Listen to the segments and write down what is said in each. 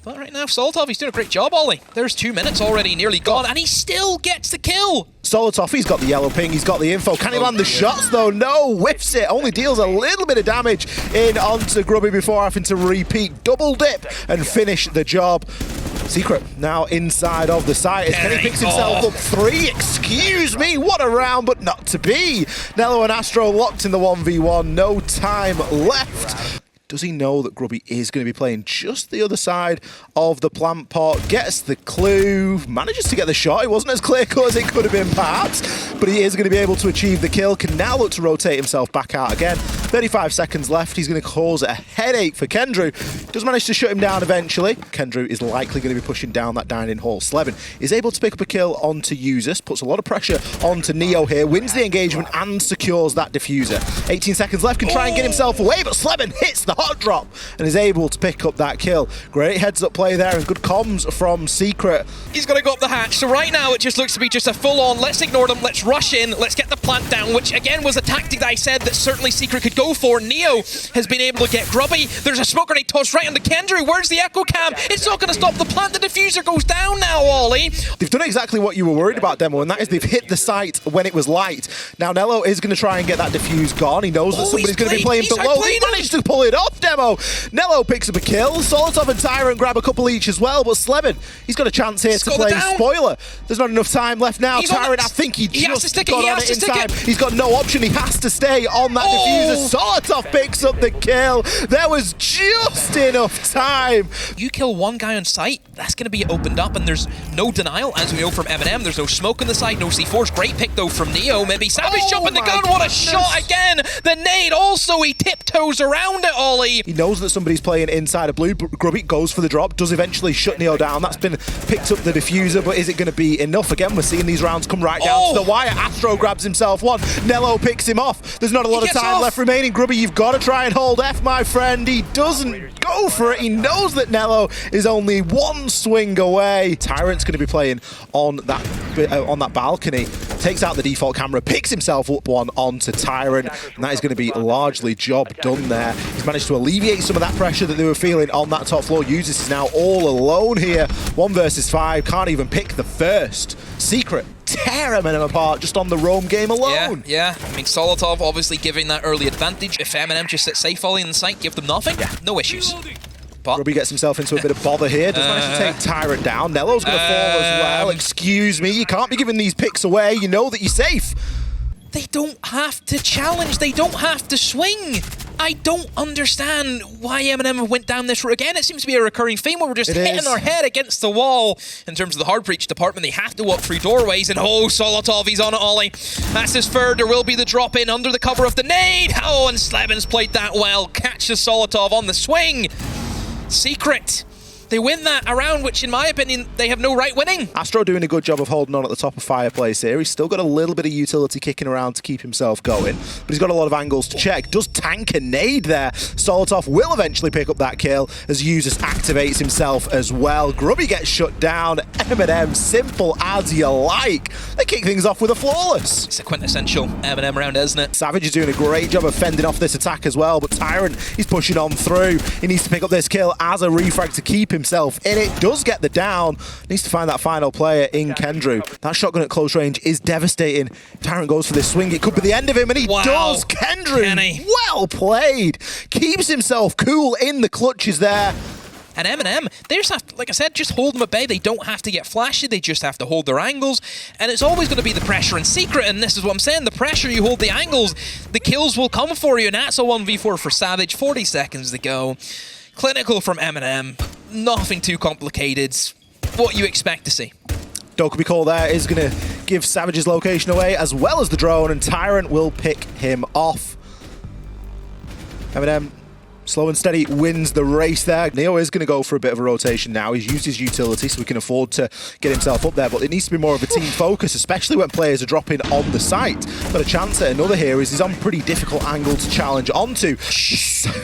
But right now, Solotov, he's doing a great job, Ollie. There's 2 minutes already nearly gone, and he still gets the kill. Solotov, he's got the yellow ping, he's got the info. Can he land the shots though? No, whiffs it. Only deals a little bit of damage in onto Grubby before having to repeat, double dip, and finish the job. Secret now inside of the site. Kenny picks himself up 3. Excuse me, what a round, but not to be. Nello and Astro locked in the 1v1. No time left. Does he know that Grubby is going to be playing just the other side of the plant pot? Gets the clue, manages to get the shot. It wasn't as clear-cut as it could have been, perhaps, but he is going to be able to achieve the kill. Can now look to rotate himself back out again. 35 seconds left. He's going to cause a headache for Kendrew. Does manage to shut him down eventually. Kendrew is likely going to be pushing down that dining hall. Slevin is able to pick up a kill onto Usus, puts a lot of pressure onto Neo here, wins the engagement and secures that diffuser. 18 seconds left, can try and get himself away, but Slevin hits the hot drop and is able to pick up that kill. Great heads-up play there and good comms from Secret. He's got to go up the hatch, so right now it just looks to be just a full-on, let's ignore them, let's rush in, let's get the plant down, which again was a tactic that I said that certainly Secret could go for. Neo has been able to get Grubby. There's a smoke grenade tossed right onto Kendrew. Where's the echo cam? It's not going to stop the plant. The diffuser goes down now, Ollie. They've done exactly what you were worried about, Demo, and that is they've hit the site when it was light. Now Nello is going to try and get that diffuse gone. He knows that somebody's going to be playing below. He managed to pull it off, Demo. Nello picks up a kill. Solotov and Tyrant grab a couple each as well, but Slevin, he's got a chance here to play spoiler. There's not enough time left now. Tyrant, I think he just got on it in time. He's got no option. He has to stay on that diffuser. Solotov picks up the kill. There was just enough time. You kill one guy on site, that's going to be opened up, and there's no denial, as we know from MNM. There's no smoke on the site, no C4s. Great pick, though, from Neo. Maybe Savage jumping the gun. What a shot again. The nade also, he tiptoes around it, Ollie. He knows that somebody's playing inside of blue. Grubby goes for the drop, does eventually shut Neo down. That's been picked up the diffuser, but is it going to be enough? Again, we're seeing these rounds come right down to the wire. Astro grabs himself one. Nello picks him off. There's not a lot of time left remaining. Grubby, you've got to try and hold F, my friend. He doesn't go for it. He knows that Nello is only one swing away. Tyrant's going to be playing on that balcony. Takes out the default camera, picks himself up one onto Tyrant, and that is going to be largely job done there. He's managed to alleviate some of that pressure that they were feeling on that top floor. Usus is now all alone here. 1 versus 5, can't even pick the first. Secret tear MNM apart just on the roam game alone. Yeah. I mean, Solotov obviously giving that early advantage. If MNM just sit safe Ollie in the site, give them nothing, no issues. But Grubby gets himself into a bit of bother here. Does manage to take Tyrant down. Nello's going to fall as well. Excuse me, you can't be giving these picks away. You know that you're safe. They don't have to challenge. They don't have to swing. I don't understand why MNM went down this route again. It seems to be a recurring theme where we're just hitting our head against the wall. In terms of the hard breach department, they have to walk through doorways. And Solotov, he's on it, Ollie. That's his third. There will be the drop in under the cover of the nade. And Slevin's played that well. Catches Solotov on the swing. Secret. They win that around, which in my opinion, they have no right winning. Astro doing a good job of holding on at the top of Fireplace here. He's still got a little bit of utility kicking around to keep himself going, but he's got a lot of angles to check. Does tank a nade there. Solotov will eventually pick up that kill as Usus activates himself as well. Grubby gets shut down. MNM, simple as you like. They kick things off with a flawless. It's a quintessential MNM round, isn't it? Savage is doing a great job of fending off this attack as well, but Tyrant, he's pushing on through. He needs to pick up this kill as a refrag to keep himself in it. Does get the down. Needs to find that final player in Kendrew. That shotgun at close range is devastating. Tyrant goes for this swing. It could be the end of him, and he does. Kendrew, well played. Keeps himself cool in the clutches there. And MNM, they just have to, like I said, just hold them at bay. They don't have to get flashy. They just have to hold their angles. And it's always going to be the pressure and Secret. And this is what I'm saying. The pressure, you hold the angles, the kills will come for you. And that's a 1v4 for Savage. 40 seconds to go. Clinical from MNM. Nothing too complicated. What you expect to see. Dokubi call there is going to give Savage's location away as well as the drone. And Tyrant will pick him off. MNM, slow and steady, wins the race there. Neo is going to go for a bit of a rotation now. He's used his utility, so he can afford to get himself up there, but it needs to be more of a team focus, especially when players are dropping on the site. Got a chance at another here as he's on pretty difficult angle to challenge onto.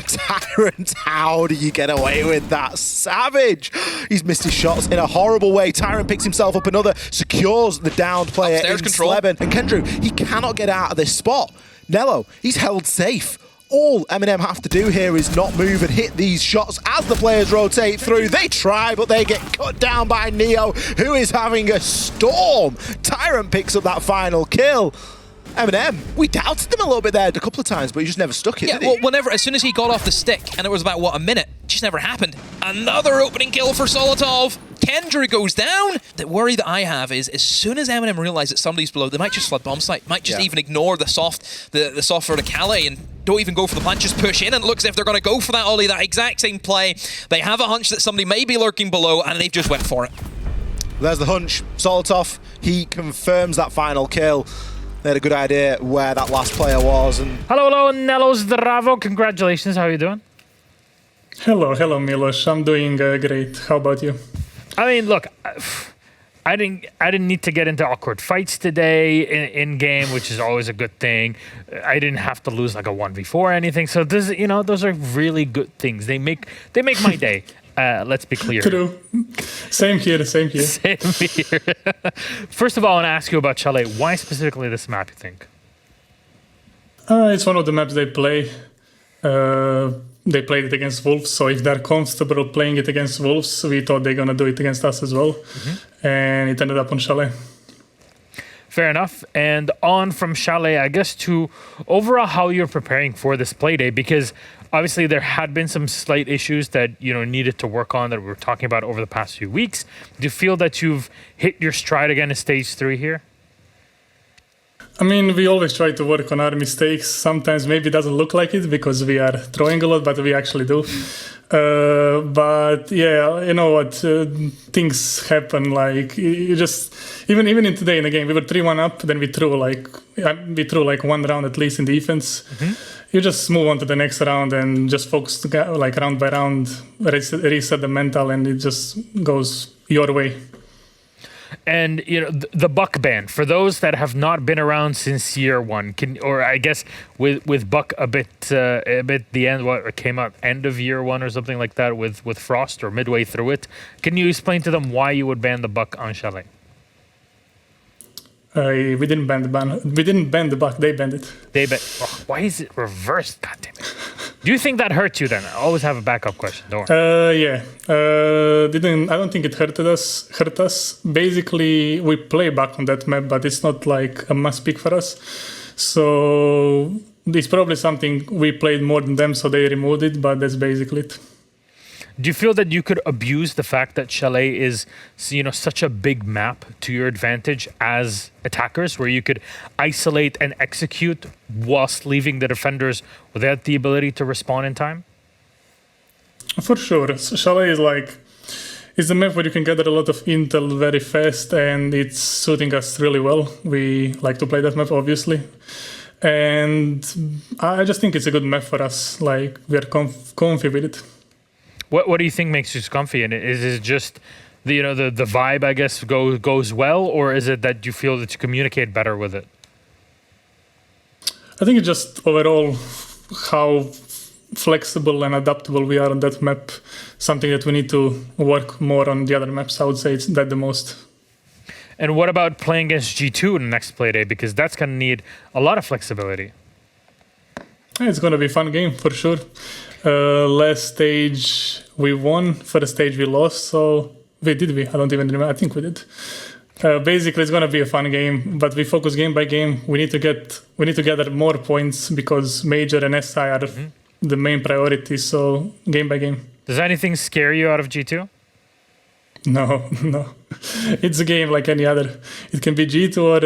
Tyrant, how do you get away with that? Savage! He's missed his shots in a horrible way. Tyrant picks himself up another, secures the downed player in Slevin. And Kendrew, he cannot get out of this spot. Nello, he's held safe all MNM have to do here is not move and hit these shots as the players rotate through. They try, but they get cut down by Neo, who is having a storm. Tyrant picks up that final kill. MNM, we doubted them a little bit there a couple of times, but he just never stuck it, did he? Well, whenever, as soon as he got off the stick, and it was about, what, a minute, it just never happened. Another opening kill for Solotov. Kendra goes down. The worry that I have is, as soon as MNM realize that somebody's below, they might just flood bomb site, might just even ignore the soft for the Calais and don't even go for the plant, just push in, and it looks as if they're going to go for that Ollie, that exact same play. They have a hunch that somebody may be lurking below, and they've just went for it. There's the hunch. Solotov, he confirms that final kill. They had a good idea where that last player was. And hello, Nello Zdravo. Congratulations. How are you doing? Hello, Milos. I'm doing great. How about you? I mean, look, I didn't need to get into awkward fights today in game, which is always a good thing. I didn't have to lose like a 1v4 or anything. So this, those are really good things. They make my day. Let's be clear. True. Same here. Same here. First of all, I want to ask you about Chalet. Why specifically this map, you think? It's one of the maps they play. They played it against Wolves, so if they're comfortable playing it against Wolves, we thought they're going to do it against us as well. And it ended up on Chalet. Fair enough. And on from Chalet, I guess, to overall how you're preparing for this playdate, because obviously there had been some slight issues that needed to work on that we were talking about over the past few weeks. Do you feel that you've hit your stride again in stage 3 here? I mean, we always try to work on our mistakes. Sometimes maybe it doesn't look like it because we are throwing a lot, but we actually do. But yeah, you know what? Things happen. Like you just even in today in the game, we were 3-1 up. Then we threw like one round at least in defense. You just move on to the next round and just focus like round by round, reset the mental, and it just goes your way. And the Buck ban, for those that have not been around since year 1, or I guess with Buck a bit the end, what came out end of year 1 or something like that with Frost or midway through it. Can you explain to them why you would ban the Buck on Chalet? We didn't ban the ban. We didn't ban the Buck. They banned it. Why is it reversed? God damn it! Do you think that hurt you? Then I always have a backup question. Don't worry. Yeah. I don't think it hurt us. Basically, we play Buck on that map, but it's not like a must pick for us. So it's probably something we played more than them, so they removed it. But that's basically it. Do you feel that you could abuse the fact that Chalet is, such a big map to your advantage as attackers, where you could isolate and execute whilst leaving the defenders without the ability to respawn in time? For sure. So Chalet is a map where you can gather a lot of intel very fast, and it's suiting us really well. We like to play that map, obviously. And I just think it's a good map for us. Like, we are comfy with it. What do you think makes you comfy in it? Is it just the vibe, I guess, goes well, or is it that you feel that you communicate better with it? I think it's just overall how flexible and adaptable we are on that map. Something that we need to work more on the other maps. I would say it's that the most. And what about playing against G2 in the next playday? Because that's going to need a lot of flexibility. It's going to be a fun game for sure. Last stage we won, first stage we lost, so I don't even remember. I think we did. Basically, it's going to be a fun game, but we focus game by game. We need to gather more points because Major and SI are the main priority, so game by game. Does anything scare you out of G2? No. It's a game like any other. It can be G2 or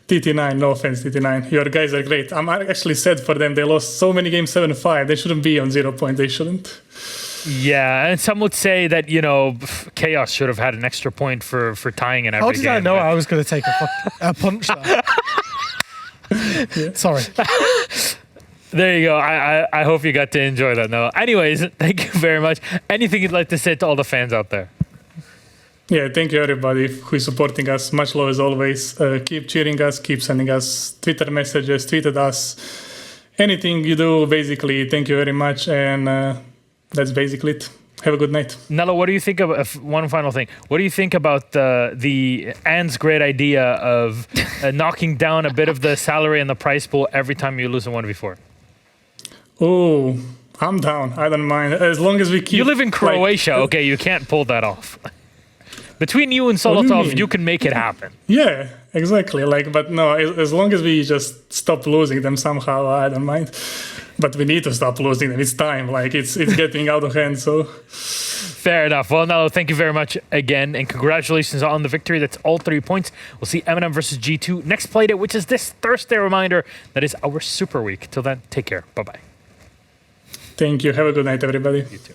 TT9. No offense, TT9. Your guys are great. I'm actually sad for them. They lost so many games 7-5. They shouldn't be on 0 point. They shouldn't. Yeah, and some would say that, Chaos should have had an extra point for tying in every game. How did I know I was going to take a punch there? Yeah. Sorry. There you go. I hope you got to enjoy that. No. Anyways, thank you very much. Anything you'd like to say to all the fans out there? Yeah, thank you everybody who is supporting us. Much love as always. Keep cheering us, keep sending us Twitter messages, tweet at us. Anything you do, basically, thank you very much. And that's basically it. Have a good night. Nello, what do you think of one final thing? What do you think about the Anne's great idea of knocking down a bit of the salary and the prize pool every time you lose a 1v4? Oh, I'm down. I don't mind. As long as we keep... You live in Croatia, like, okay? You can't pull that off. Between you and do you Solotov, mean? you can make it happen. Yeah, exactly. Like, but no, as long as we just stop losing them somehow, I don't mind. But we need to stop losing them. It's time. Like, it's getting out of hand, so... Fair enough. Well, Nalo, thank you very much again, and congratulations on the victory. That's all 3 points. We'll see MNM versus G2 next playdate, which is this Thursday. Reminder, that is our Super Week. Till then, take care. Bye-bye. Thank you. Have a good night, everybody. You too.